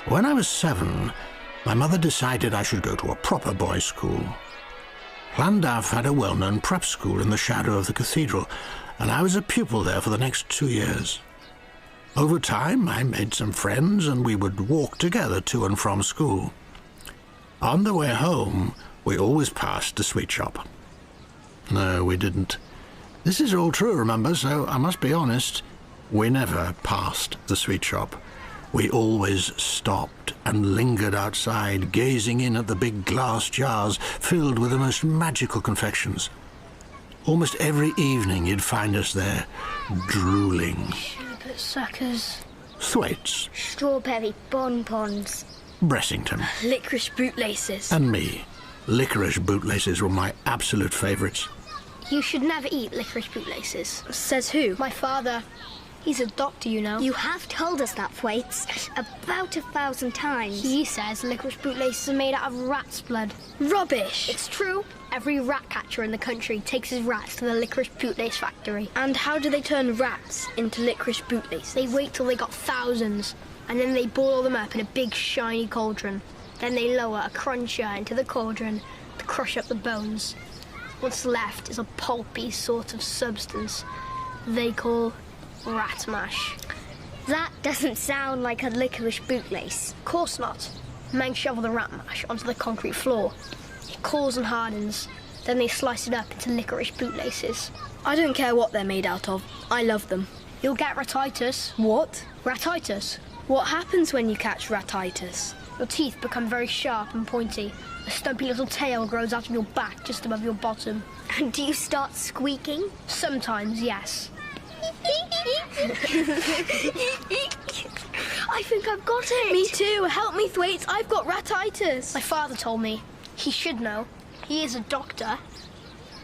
When I was 7, my mother decided I should go to a proper boys' school. Llandaff had a well-known prep school in the shadow of the cathedral, and I was a pupil there for the next 2 years. Over time, I made some friends, and we would walk together to and from school. On the way home, we always passed the sweet shop. No, we didn't. This is all true, remember, so I must be honest. We never passed the sweet shop. We always stopped and lingered outside, gazing in at the big glass jars filled with the most magical confections. Almost every evening you'd find us there, drooling. Sherbet suckers. Thwaites. Strawberry bonbons. Bressington. Licorice bootlaces. And me. Licorice bootlaces were my absolute favourites. You should never eat licorice bootlaces. Says who? My father. He's a doctor, you know. You have told us that, Thwaites, about 1,000 times. He says licorice bootlaces are made out of rat's blood. Rubbish! It's true. Every rat catcher in the country takes his rats to the licorice bootlace factory. And how do they turn rats into licorice bootlaces? They wait till they got thousands, and then they boil them up in a big shiny cauldron. Then they lower a cruncher into the cauldron to crush up the bones. What's left is a pulpy sort of substance they call rat mash. That doesn't sound like a licorice bootlace. Of course not. Men shovel the rat mash onto the concrete floor. It cools and hardens. Then they slice it up into licorice bootlaces. I don't care what they're made out of. I love them. You'll get ratitis. What? Ratitis. What happens when you catch ratitis? Your teeth become very sharp and pointy. A stumpy little tail grows out of your back just above your bottom. And do you start squeaking? Sometimes, yes. I think I've got it. Me too. Help me, Thwaites. I've got ratitis. My father told me. He should know. He is a doctor.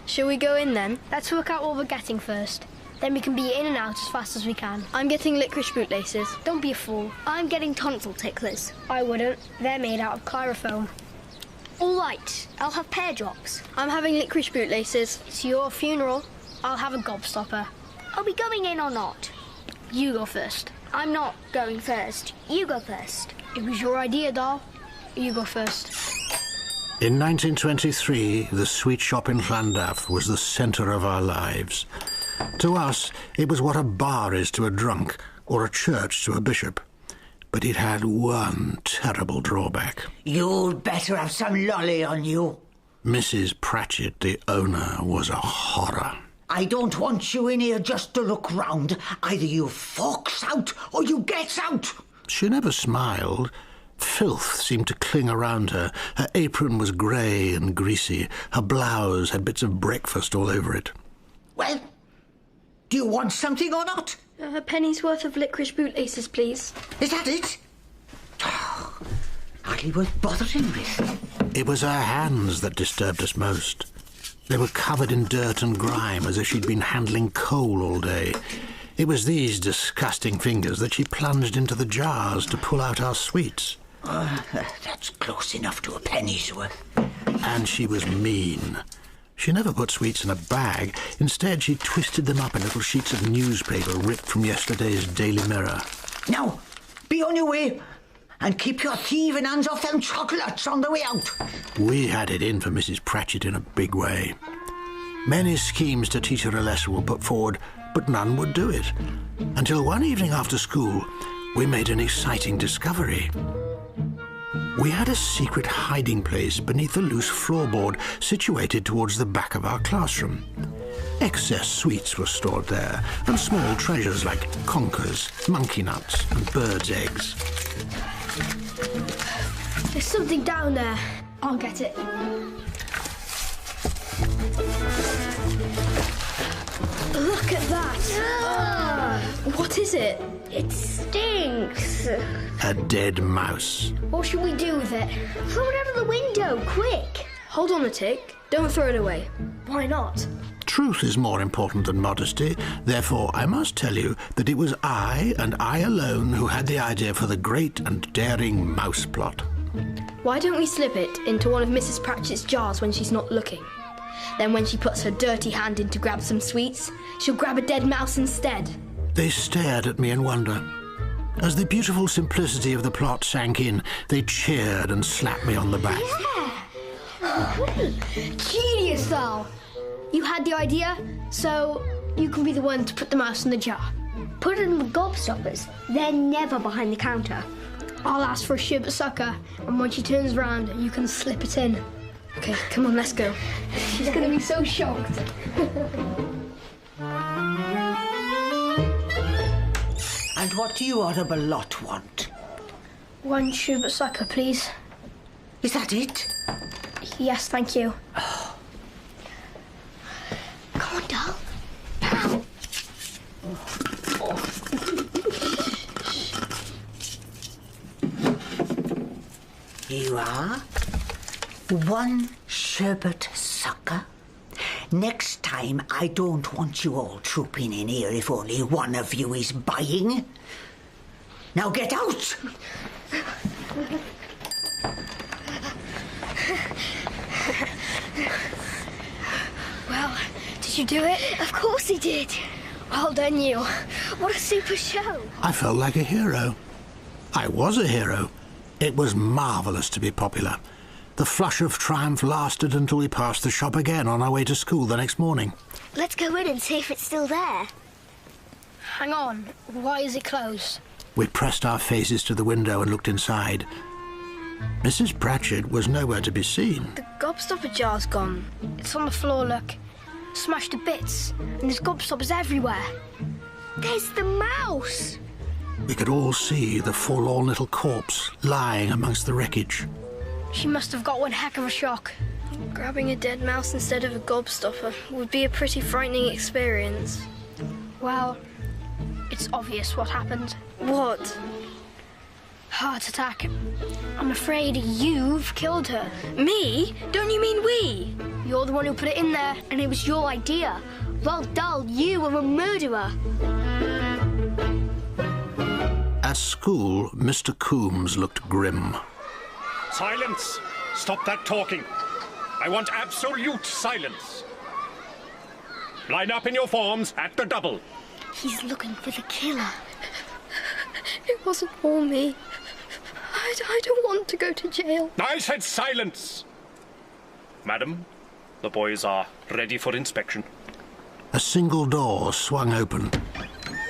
Shall we go in then? Let's work out what we're getting first. Then we can be in and out as fast as we can. I'm getting licorice bootlaces. Don't be a fool. I'm getting tonsil ticklers. I wouldn't. They're made out of chloroform. All right, I'll have pear drops. I'm having licorice bootlaces. It's your funeral. I'll have a gobstopper. Are we going in or not? You go first. I'm not going first. You go first. It was your idea, doll. You go first. In 1923, the sweet shop in Llandaff was the centre of our lives. To us, it was what a bar is to a drunk, or a church to a bishop. But it had one terrible drawback. You'd better have some lolly on you. Mrs. Pratchett, the owner, was a horror. I don't want you in here just to look round. Either you forks out or you gets out. She never smiled. Filth seemed to cling around her. Her apron was grey and greasy. Her blouse had bits of breakfast all over it. Well, do you want something or not? A penny's worth of licorice bootlaces, please. Is that it? Oh, hardly worth bothering with. It was her hands that disturbed us most. They were covered in dirt and grime, as if she'd been handling coal all day. It was these disgusting fingers that she plunged into the jars to pull out our sweets. That's close enough to a penny's worth. And she was mean. She never put sweets in a bag. Instead, she twisted them up in little sheets of newspaper ripped from yesterday's Daily Mirror. Now, be on your way, and keep your thieving hands off them chocolates on the way out. We had it in for Mrs. Pratchett in a big way. Many schemes to teach her a lesson were put forward, but none would do it. Until one evening after school, we made an exciting discovery. We had a secret hiding place beneath the loose floorboard situated towards the back of our classroom. Excess sweets were stored there, and small treasures like conkers, monkey nuts, and birds' eggs. There's something down there. I'll get it. Look at that! What is it? It stinks. A dead mouse. What should we do with it? Throw it out of the window, quick. Hold on a tick. Don't throw it away. Why not? Truth is more important than modesty. Therefore, I must tell you that it was I, and I alone, who had the idea for the great and daring mouse plot. Why don't we slip it into one of Mrs. Pratchett's jars when she's not looking? Then when she puts her dirty hand in to grab some sweets, she'll grab a dead mouse instead. They stared at me in wonder. As the beautiful simplicity of the plot sank in, they cheered and slapped me on the back. Genius, though. You had the idea, so you can be the one to put the mouse in the jar. Put it in the gobstoppers. They're never behind the counter. I'll ask for a sherbet sucker, and when she turns round, you can slip it in. Okay, come on, let's go. She's gonna be so shocked. And what do you horrible lot want? One sherbet sucker, please. Is that it? Yes, thank you. Come on, doll. Here you are. One sherbet sucker. Next time, I don't want you all trooping in here if only one of you is buying. Now get out! Well, did you do it? Of course he did. Well done, you. What a super show. I felt like a hero. I was a hero. It was marvellous to be popular. The flush of triumph lasted until we passed the shop again on our way to school the next morning. Let's go in and see if it's still there. Hang on. Why is it closed? We pressed our faces to the window and looked inside. Mrs. Pratchett was nowhere to be seen. The gobstopper jar's gone. It's on the floor, look. Smashed to bits. And there's gobstoppers everywhere. There's the mouse. We could all see the forlorn little corpse lying amongst the wreckage. She must have got one heck of a shock. Grabbing a dead mouse instead of a gobstopper would be a pretty frightening experience. Well, it's obvious what happened. What? Heart attack. I'm afraid you've killed her. Me? Don't you mean we? You're the one who put it in there. And it was your idea. Well, doll, you were a murderer. At school, Mr. Coombs looked grim. Silence! Stop that talking. I want absolute silence. Line up in your forms at the double. He's looking for the killer. It wasn't for me. I don't want to go to jail. I said silence! Madam, the boys are ready for inspection. A single door swung open.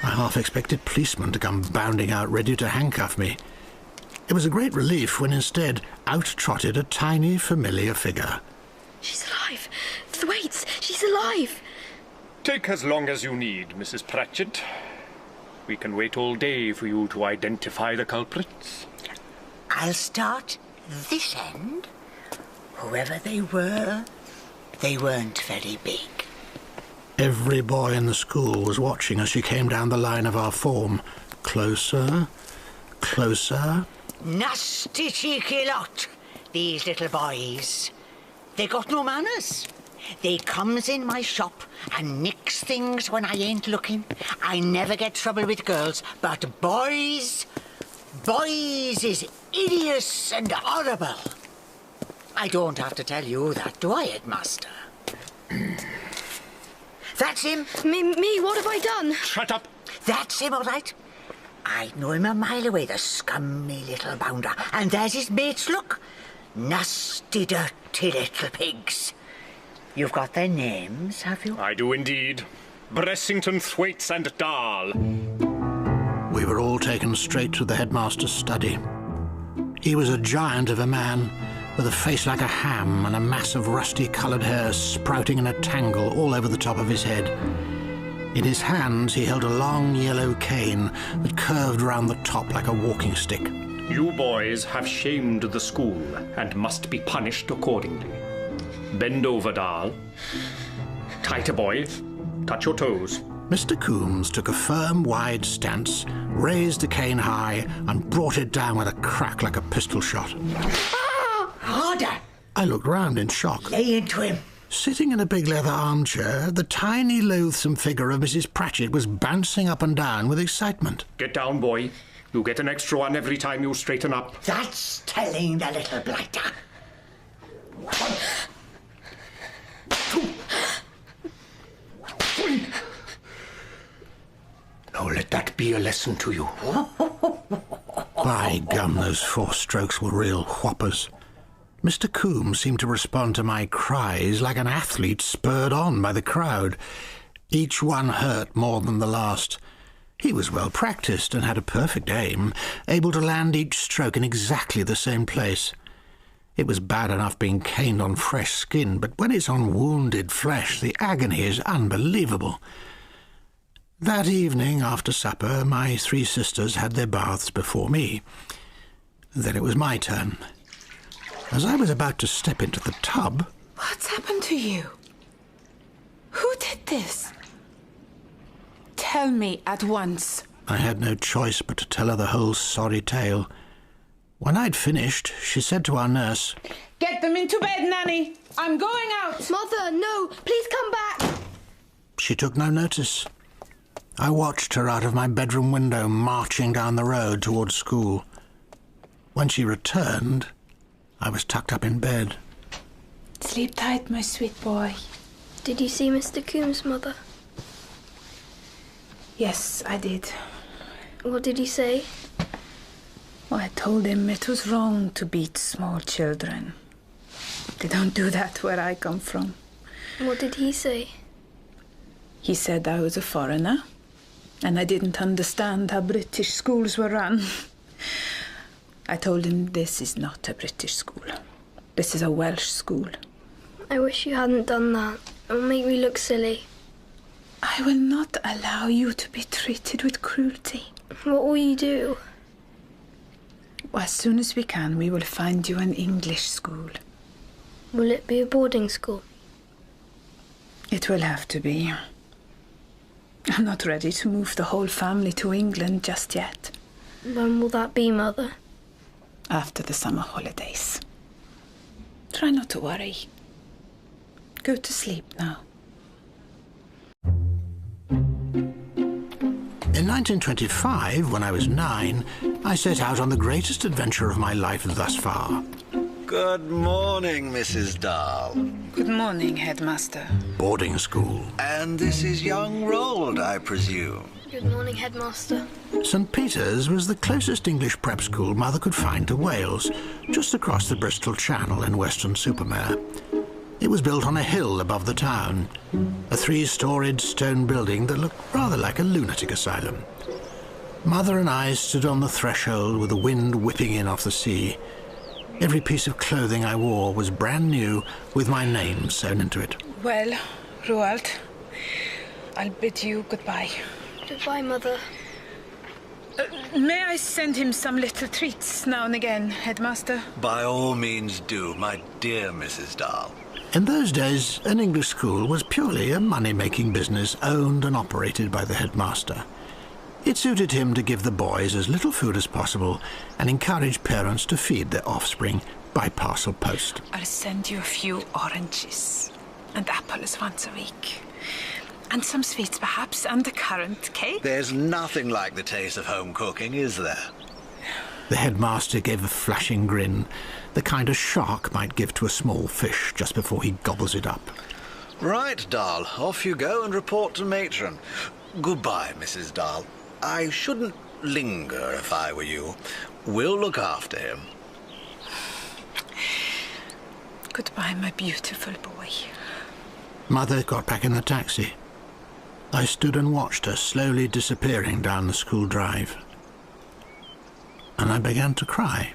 I half expected policemen to come bounding out ready to handcuff me. It was a great relief when instead out trotted a tiny, familiar figure. She's alive. Thwaites, she's alive. Take as long as you need, Mrs. Pratchett. We can wait all day for you to identify the culprits. I'll start this end. Whoever they were, they weren't very big. Every boy in the school was watching as she came down the line of our form. Closer, closer. Nasty cheeky lot, these little boys. They got no manners. They comes in my shop and nicks things when I ain't looking. I never get trouble with girls, but boys is hideous and horrible. I don't have to tell you that, do I, Headmaster? That's him. Me, what have I done? Shut up! That's him, all right. I'd know him a mile away, the scummy little bounder. And there's his mates, look. Nasty, dirty little pigs. You've got their names, have you? I do indeed. Bressington, Thwaites and Dahl. We were all taken straight to the headmaster's study. He was a giant of a man, with a face like a ham and a mass of rusty-coloured hair sprouting in a tangle all over the top of his head. In his hands he held a long yellow cane that curved round the top like a walking stick. You boys have shamed the school and must be punished accordingly. Bend over, Dahl. Tighter, boy. Touch your toes. Mr. Coombs took a firm, wide stance, raised the cane high, and brought it down with a crack like a pistol shot. Harder. I looked round in shock. Lay into him. Sitting in a big leather armchair, the tiny, loathsome figure of Mrs. Pratchett was bouncing up and down with excitement. Get down, boy. You get an extra one every time you straighten up. That's telling the little blighter. 1, 2, 3. Now let that be a lesson to you. By gum, those 4 strokes were real whoppers. Mr. Coombs seemed to respond to my cries like an athlete spurred on by the crowd. Each one hurt more than the last. He was well practised and had a perfect aim, able to land each stroke in exactly the same place. It was bad enough being caned on fresh skin, but when it's on wounded flesh, the agony is unbelievable. That evening, after supper, my 3 sisters had their baths before me. Then it was my turn. As I was about to step into the tub... What's happened to you? Who did this? Tell me at once. I had no choice but to tell her the whole sorry tale. When I'd finished, she said to our nurse, Get them into bed, Nanny. I'm going out. Mother, no, please come back. She took no notice. I watched her out of my bedroom window, marching down the road towards school. When she returned, I was tucked up in bed. Sleep tight, my sweet boy. Did you see Mr. Coombs, Mother? Yes, I did. What did he say? Well, I told him it was wrong to beat small children. They don't do that where I come from. What did he say? He said I was a foreigner, and I didn't understand how British schools were run. I told him this is not a British school. This is a Welsh school. I wish you hadn't done that. It will make me look silly. I will not allow you to be treated with cruelty. What will you do? As soon as we can, we will find you an English school. Will it be a boarding school? It will have to be. I'm not ready to move the whole family to England just yet. When will that be, Mother? After the summer holidays. Try not to worry. Go to sleep now. In 1925, when I was 9, I set out on the greatest adventure of my life thus far. Good morning, Mrs. Dahl. Good morning, Headmaster. Boarding school. And this is young Roald, I presume. Good morning, Headmaster. St. Peter's was the closest English prep school Mother could find to Wales, just across the Bristol Channel in Weston-super-Mare. It was built on a hill above the town, a 3-storied stone building that looked rather like a lunatic asylum. Mother and I stood on the threshold with the wind whipping in off the sea. Every piece of clothing I wore was brand new, with my name sewn into it. Well, Roald, I'll bid you goodbye. Goodbye, Mother. May I send him some little treats now and again, Headmaster? By all means do, my dear Mrs. Dahl. In those days, an English school was purely a money-making business owned and operated by the headmaster. It suited him to give the boys as little food as possible and encourage parents to feed their offspring by parcel post. I'll send you a few oranges and apples once a week. And some sweets, perhaps, and a currant cake. There's nothing like the taste of home cooking, is there? The headmaster gave a flashing grin, the kind a shark might give to a small fish just before he gobbles it up. Right, Dahl, off you go and report to Matron. Goodbye, Mrs. Dahl. I shouldn't linger if I were you. We'll look after him. Goodbye, my beautiful boy. Mother got back in the taxi. I stood and watched her slowly disappearing down the school drive. And I began to cry.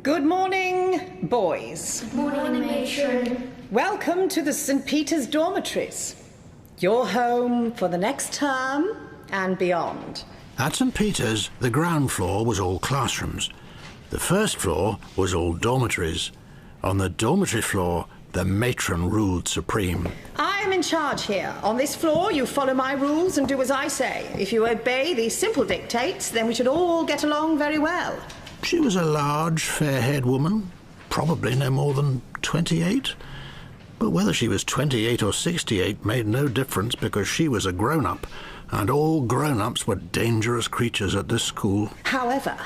Good morning, boys. Good morning, Matron. Welcome to the St. Peter's dormitories. You're home for the next term and beyond. At St. Peter's, the ground floor was all classrooms. The first floor was all dormitories. On the dormitory floor, the matron ruled supreme. I am in charge here. On this floor, you follow my rules and do as I say. If you obey these simple dictates, then we should all get along very well. She was a large, fair-haired woman, probably no more than 28. But whether she was 28 or 68 made no difference, because she was a grown-up, and all grown-ups were dangerous creatures at this school. However,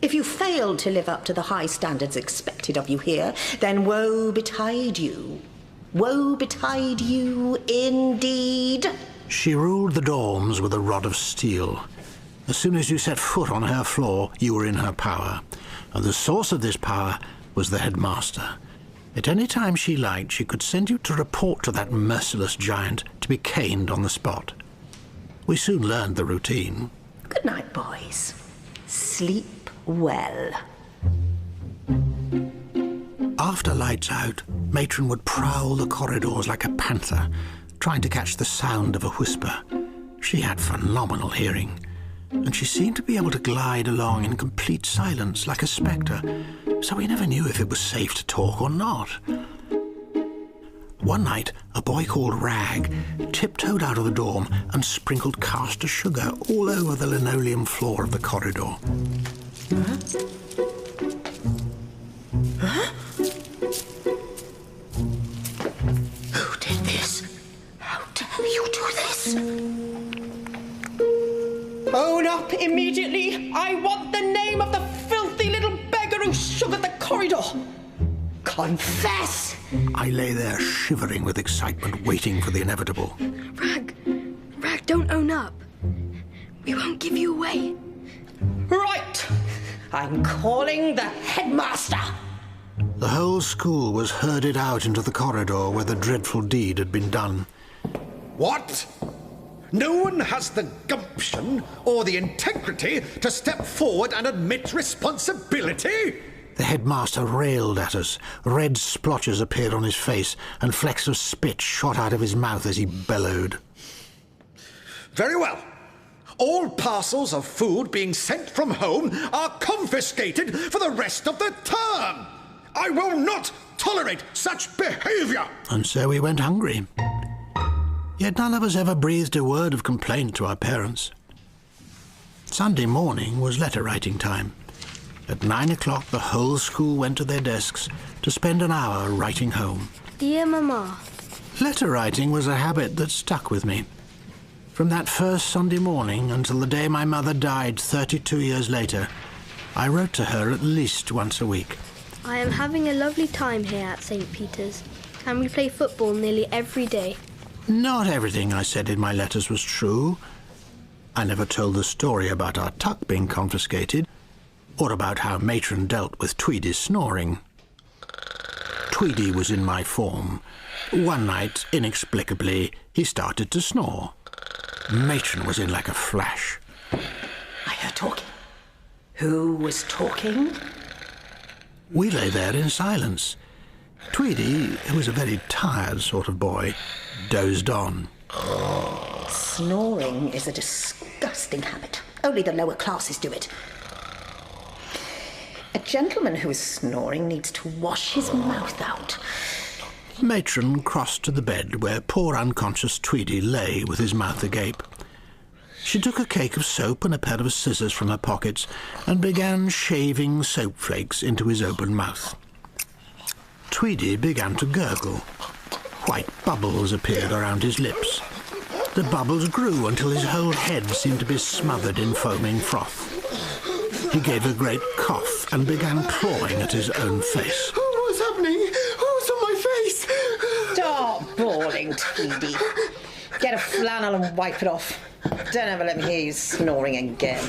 if you failed to live up to the high standards expected of you here, then woe betide you. Woe betide you indeed. She ruled the dorms with a rod of steel. As soon as you set foot on her floor, you were in her power. And the source of this power was the headmaster. At any time she liked, she could send you to report to that merciless giant to be caned on the spot. We soon learned the routine. Good night, boys. Sleep well. After lights out, Matron would prowl the corridors like a panther, trying to catch the sound of a whisper. She had phenomenal hearing, and she seemed to be able to glide along in complete silence like a spectre, so we never knew if it was safe to talk or not. One night, a boy called Rag tiptoed out of the dorm and sprinkled caster sugar all over the linoleum floor of the corridor. Who did this? How dare you do this? Own up immediately. I want the name of the filthy little beggar who sugared the corridor. Confess! I lay there shivering with excitement, waiting for the inevitable. Rag, don't own up. We won't give you away. Right! I'm calling the headmaster. The whole school was herded out into the corridor where the dreadful deed had been done. What? No one has the gumption or the integrity to step forward and admit responsibility? The headmaster railed at us. Red splotches appeared on his face, and flecks of spit shot out of his mouth as he bellowed. Very well. All parcels of food being sent from home are confiscated for the rest of the term. I will not tolerate such behaviour. And so we went hungry. Yet none of us ever breathed a word of complaint to our parents. Sunday morning was letter-writing time. At 9 o'clock, the whole school went to their desks to spend an hour writing home. Dear Mama. Letter-writing was a habit that stuck with me. From that first Sunday morning until the day my mother died 32 years later, I wrote to her at least once a week. I am having a lovely time here at St. Peter's, and we play football nearly every day. Not everything I said in my letters was true. I never told the story about our tuck being confiscated, or about how Matron dealt with Tweedy's snoring. Tweedy was in my form. One night, inexplicably, he started to snore. Matron was in like a flash. I heard talking. Who was talking? We lay there in silence. Tweedy, who was a very tired sort of boy, dozed on. Snoring is a disgusting habit. Only the lower classes do it. A gentleman who is snoring needs to wash his mouth out. Matron crossed to the bed where poor unconscious Tweedy lay with his mouth agape. She took a cake of soap and a pair of scissors from her pockets and began shaving soap flakes into his open mouth. Tweedy began to gurgle. White bubbles appeared around his lips. The bubbles grew until his whole head seemed to be smothered in foaming froth. He gave a great cough and began clawing at his own face. What's happening? What's on my face? Stop bawling, Tweedy. Get a flannel and wipe it off. Don't ever let me hear you snoring again.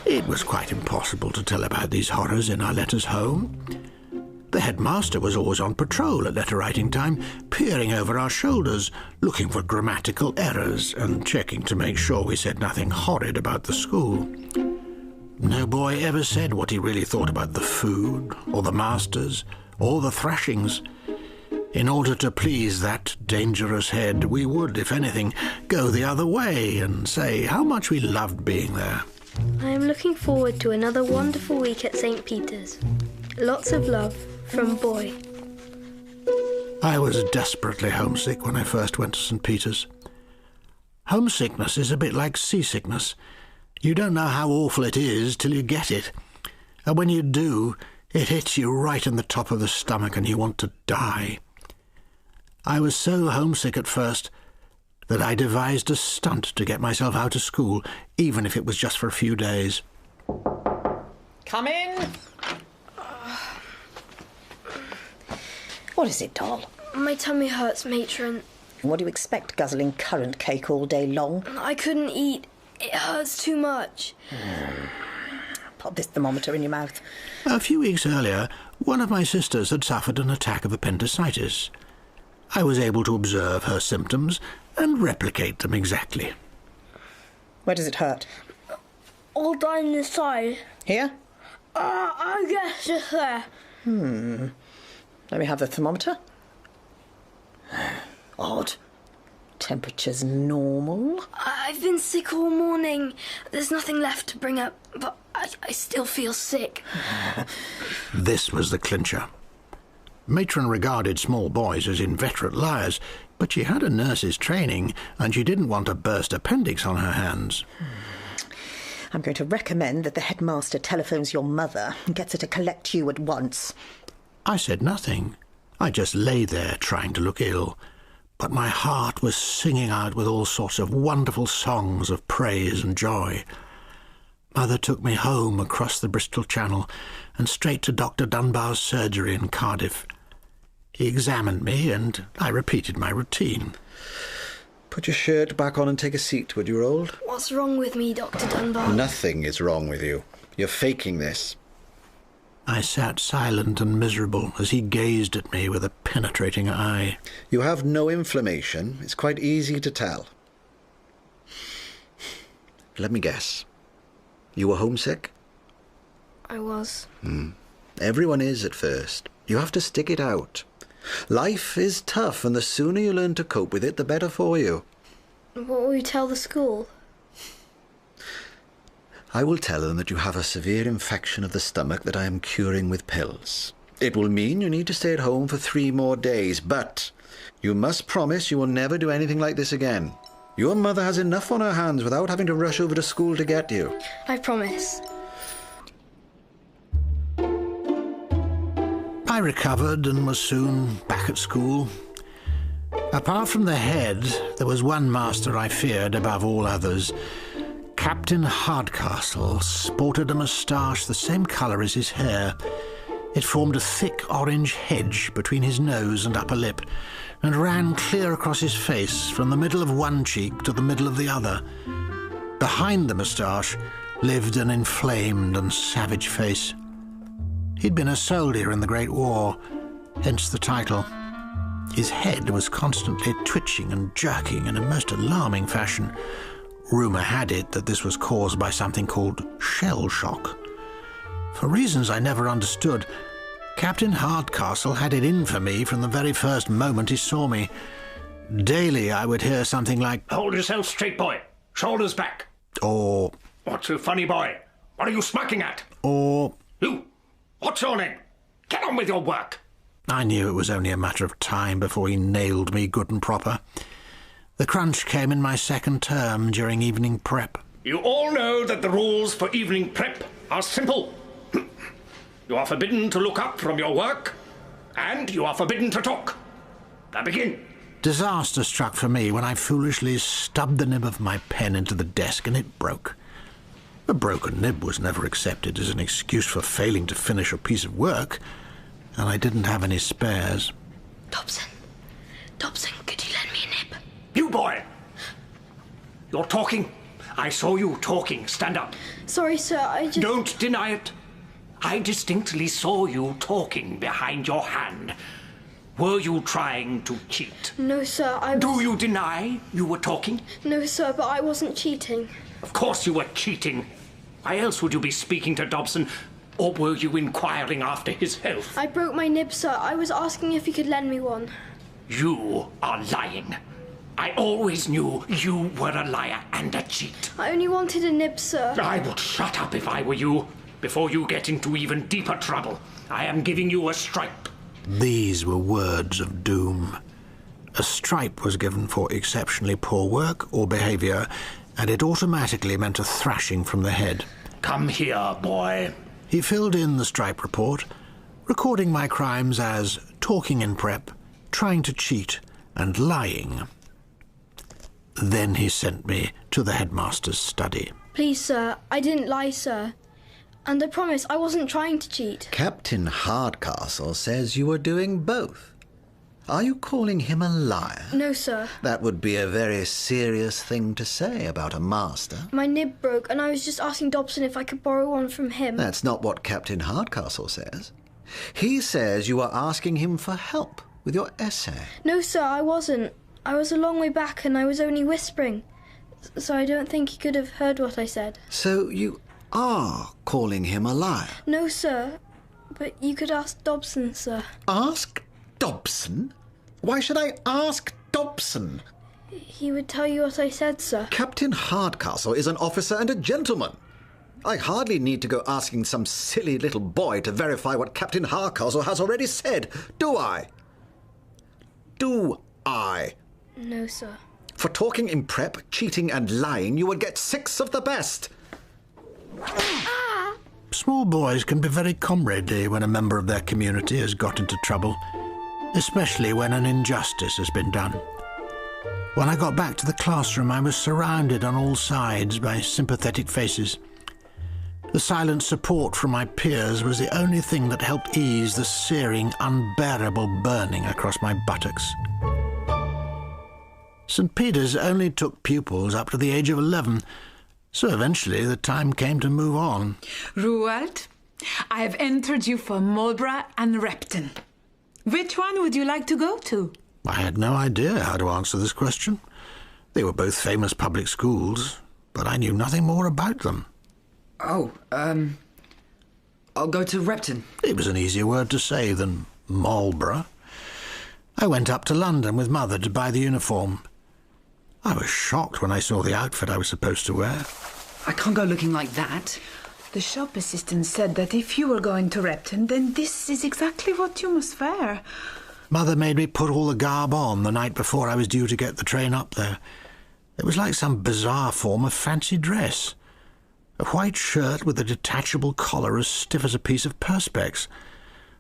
It was quite impossible to tell about these horrors in our letters home. The headmaster was always on patrol at letter-writing time, peering over our shoulders, looking for grammatical errors and checking to make sure we said nothing horrid about the school. No boy ever said what he really thought about the food, or the masters, or the thrashings. In order to please that dangerous head, we would, if anything, go the other way and say how much we loved being there. I am looking forward to another wonderful week at St. Peter's. Lots of love from Boy. I was desperately homesick when I first went to St. Peter's. Homesickness is a bit like seasickness. You don't know how awful it is till you get it. And when you do, It hits you right in the top of the stomach and you want to die. I was so homesick at first that I devised a stunt to get myself out of school, even if it was just for a few days. Come in. What is it, doll? My tummy hurts, matron. What do you expect, guzzling currant cake all day long? I couldn't eat. It hurts too much. Pop this thermometer in your mouth. A few weeks earlier, one of my sisters had suffered an attack of appendicitis. I was able to observe her symptoms and replicate them exactly. Where does it hurt? All down the side. Here? I guess just there. Let me have the thermometer. Odd. Temperature's normal. I've been sick all morning. There's nothing left to bring up, but I still feel sick. This was the clincher. Matron regarded small boys as inveterate liars, but she had a nurse's training, and she didn't want a burst appendix on her hands. I'm going to recommend that the headmaster telephones your mother and gets her to collect you at once. I said nothing. I just lay there trying to look ill, but my heart was singing out with all sorts of wonderful songs of praise and joy. Mother took me home across the Bristol Channel and straight to Dr. Dunbar's surgery in Cardiff. He examined me and I repeated my routine. Put your shirt back on and take a seat, would you, Roald? What's wrong with me, Dr. Dunbar? Nothing is wrong with you. You're faking this. I sat silent and miserable as he gazed at me with a penetrating eye. You have no inflammation. It's quite easy to tell. Let me guess. You were homesick? I was. Everyone is at first. You have to stick it out. Life is tough, and the sooner you learn to cope with it, the better for you. What will you tell the school? I will tell them that you have a severe infection of the stomach that I am curing with pills. It will mean you need to stay at home for 3 more days, but you must promise you will never do anything like this again. Your mother has enough on her hands without having to rush over to school to get you. I promise. I recovered and was soon back at school. Apart from the head, there was one master I feared above all others. Captain Hardcastle sported a moustache the same colour as his hair. It formed a thick orange hedge between his nose and upper lip, and ran clear across his face from the middle of one cheek to the middle of the other. Behind the moustache lived an inflamed and savage face. He'd been a soldier in the Great War, hence the title. His head was constantly twitching and jerking in a most alarming fashion. Rumour had it that this was caused by something called shell shock. For reasons I never understood, Captain Hardcastle had it in for me from the very first moment he saw me. Daily I would hear something like, "Hold yourself straight, boy. Shoulders back." Or, "What's so funny, boy? What are you smirking at?" Or, "You, what's your name? Get on with your work." I knew it was only a matter of time before he nailed me good and proper. The crunch came in my second term during evening prep. You all know that the rules for evening prep are simple. You are forbidden to look up from your work, and you are forbidden to talk. Now begin. Disaster struck for me when I foolishly stubbed the nib of my pen into the desk and it broke. A broken nib was never accepted as an excuse for failing to finish a piece of work, and I didn't have any spares. Dobson, could you lend me a nib? You boy! You're talking. I saw you talking. Stand up. Sorry, sir, I just... Don't deny it. I distinctly saw you talking behind your hand. Were you trying to cheat? No, sir, I was... Do you deny you were talking? No, sir, but I wasn't cheating. Of course you were cheating. Why else would you be speaking to Dobson? Or were you inquiring after his health? I broke my nib, sir. I was asking if you could lend me one. You are lying. I always knew you were a liar and a cheat. I only wanted a nib, sir. I would shut up if I were you, before you get into even deeper trouble. I am giving you a stripe. These were words of doom. A stripe was given for exceptionally poor work or behaviour, and it automatically meant a thrashing from the head. Come here, boy. He filled in the stripe report recording my crimes as talking in prep, trying to cheat, and lying. Then he sent me to the headmaster's study. Please, sir, I didn't lie, sir. And I promise I wasn't trying to cheat. Captain Hardcastle says you were doing both. Are you calling him a liar? No, sir. That would be a very serious thing to say about a master. My nib broke and I was just asking Dobson if I could borrow one from him. That's not what Captain Hardcastle says. He says you are asking him for help with your essay. No, sir, I wasn't. I was a long way back and I was only whispering. So I don't think he could have heard what I said. So you are calling him a liar? No, sir. But you could ask Dobson, sir. Ask Dobson? Why should I ask Dobson? He would tell you what I said, sir. Captain Hardcastle is an officer and a gentleman. I hardly need to go asking some silly little boy to verify what Captain Hardcastle has already said, do I? Do I? No, sir. For talking in prep, cheating and lying, you would get 6 of the best. Small boys can be very comradely when a member of their community has got into trouble, especially when an injustice has been done. When I got back to the classroom, I was surrounded on all sides by sympathetic faces. The silent support from my peers was the only thing that helped ease the searing, unbearable burning across my buttocks. St. Peter's only took pupils up to the age of 11, so eventually the time came to move on. Roald, I have entered you for Marlborough and Repton. Which one would you like to go to? I had no idea how to answer this question. They were both famous public schools, but I knew nothing more about them. Oh, I'll go to Repton. It was an easier word to say than Marlborough. I went up to London with Mother to buy the uniform. I was shocked when I saw the outfit I was supposed to wear. I can't go looking like that. The shop assistant said that if you were going to Repton, then this is exactly what you must wear. Mother made me put all the garb on the night before I was due to get the train up there. It was like some bizarre form of fancy dress. A white shirt with a detachable collar as stiff as a piece of perspex.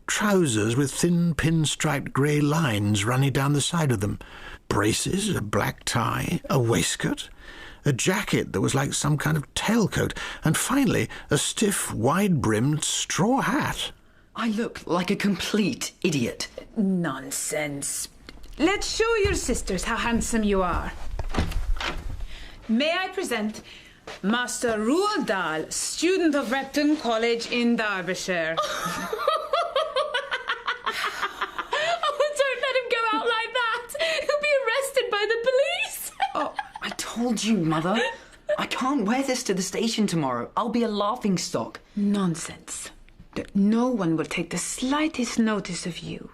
Trousers with thin pinstriped grey lines running down the side of them. Braces, a black tie, a waistcoat, a jacket that was like some kind of tailcoat, and finally a stiff, wide-brimmed straw hat. I look like a complete idiot. Nonsense. Let's show your sisters how handsome you are. May I present Master Roald Dahl, student of Repton College in Derbyshire. I told you, Mother. I can't wear this to the station tomorrow. I'll be a laughingstock. Nonsense. No one will take the slightest notice of you.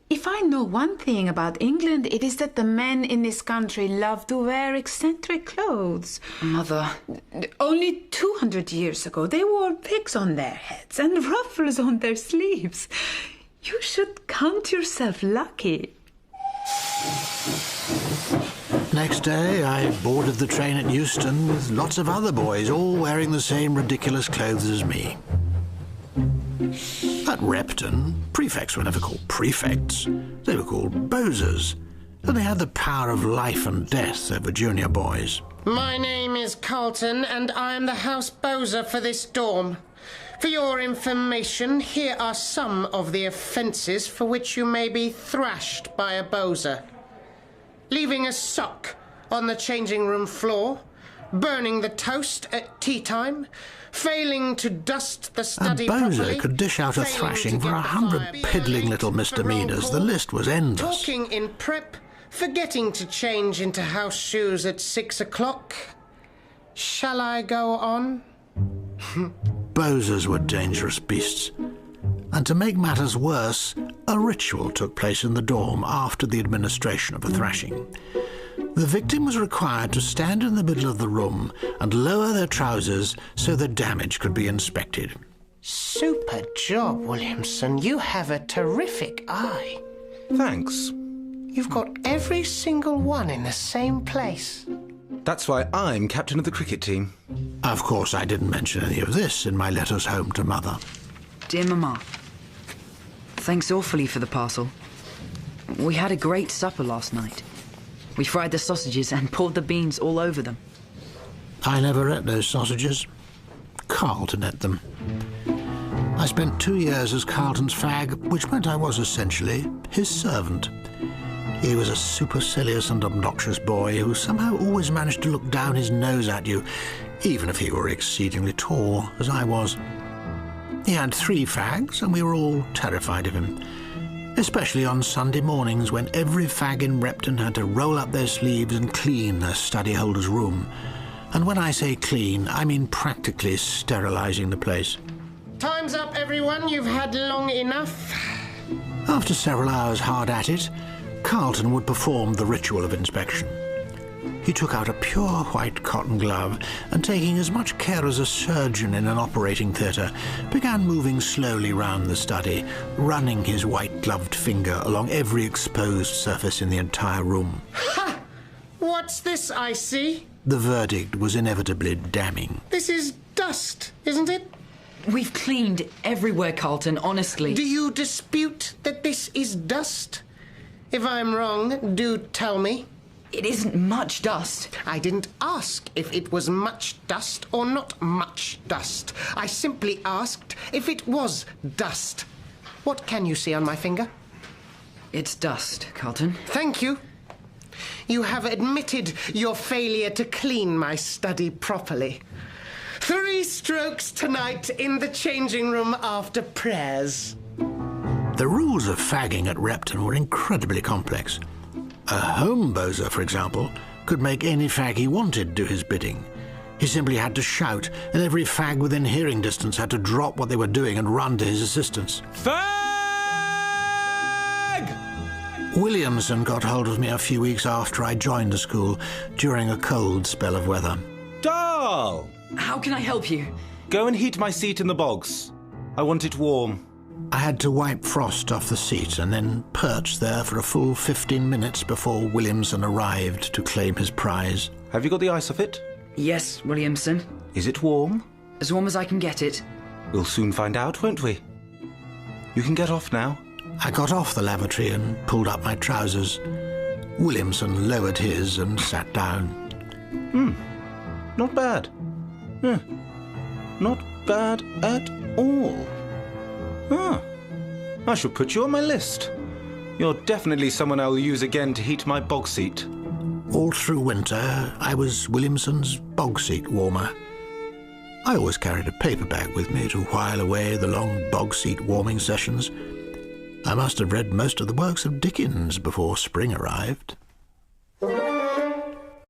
If I know one thing about England, it is that the men in this country love to wear eccentric clothes. Mother. Only 200 years ago, they wore wigs on their heads and ruffles on their sleeves. You should count yourself lucky. Next day, I boarded the train at Euston with lots of other boys, all wearing the same ridiculous clothes as me. At Repton, prefects were never called prefects. They were called bozers, and they had the power of life and death over junior boys. My name is Carlton, and I am the house bozer for this dorm. For your information, here are some of the offences for which you may be thrashed by a bozer. Leaving a sock on the changing room floor, burning the toast at tea time, failing to dust the study properly. A bozer could dish out a thrashing for 100 piddling little misdemeanours. The list was endless. Talking in prep, forgetting to change into house shoes at 6 o'clock. Shall I go on? Bozers were dangerous beasts. And to make matters worse, a ritual took place in the dorm after the administration of a thrashing. The victim was required to stand in the middle of the room and lower their trousers so the damage could be inspected. Super job, Williamson. You have a terrific eye. Thanks. You've got every single one in the same place. That's why I'm captain of the cricket team. Of course, I didn't mention any of this in my letters home to Mother. Dear Mama, Thanks awfully for the parcel. We had a great supper last night. We fried the sausages and poured the beans all over them. I never ate those sausages. Carlton ate them. I spent 2 years as Carlton's fag, which meant I was essentially his servant. He was a supercilious and obnoxious boy who somehow always managed to look down his nose at you, even if he were exceedingly tall, as I was. He had 3 fags, and we were all terrified of him, especially on Sunday mornings when every fag in Repton had to roll up their sleeves and clean their study holder's room. And when I say clean, I mean practically sterilising the place. Time's up, everyone. You've had long enough. After several hours hard at it, Carlton would perform the ritual of inspection. He took out a pure white cotton glove and, taking as much care as a surgeon in an operating theatre, began moving slowly round the study, running his white-gloved finger along every exposed surface in the entire room. Ha! What's this I see? The verdict was inevitably damning. This is dust, isn't it? We've cleaned everywhere, Carlton, honestly. Do you dispute that this is dust? If I'm wrong, do tell me. It isn't much dust. I didn't ask if it was much dust or not much dust. I simply asked if it was dust. What can you see on my finger? It's dust, Carlton. Thank you. You have admitted your failure to clean my study properly. 3 strokes tonight in the changing room after prayers. The rules of fagging at Repton were incredibly complex. A home bozer, for example, could make any fag he wanted do his bidding. He simply had to shout, and every fag within hearing distance had to drop what they were doing and run to his assistance. Fag! Williamson got hold of me a few weeks after I joined the school, during a cold spell of weather. Darl! How can I help you? Go and heat my seat in the bogs. I want it warm. I had to wipe frost off the seat and then perch there for a full 15 minutes before Williamson arrived to claim his prize. Have you got the ice off it? Yes, Williamson. Is it warm? As warm as I can get it. We'll soon find out, won't we? You can get off now. I got off the lavatory and pulled up my trousers. Williamson lowered his and sat down. Not bad. Not bad at all. I shall put you on my list. You're definitely someone I'll use again to heat my bog seat. All through winter, I was Williamson's bog seat warmer. I always carried a paper bag with me to while away the long bog seat warming sessions. I must have read most of the works of Dickens before spring arrived.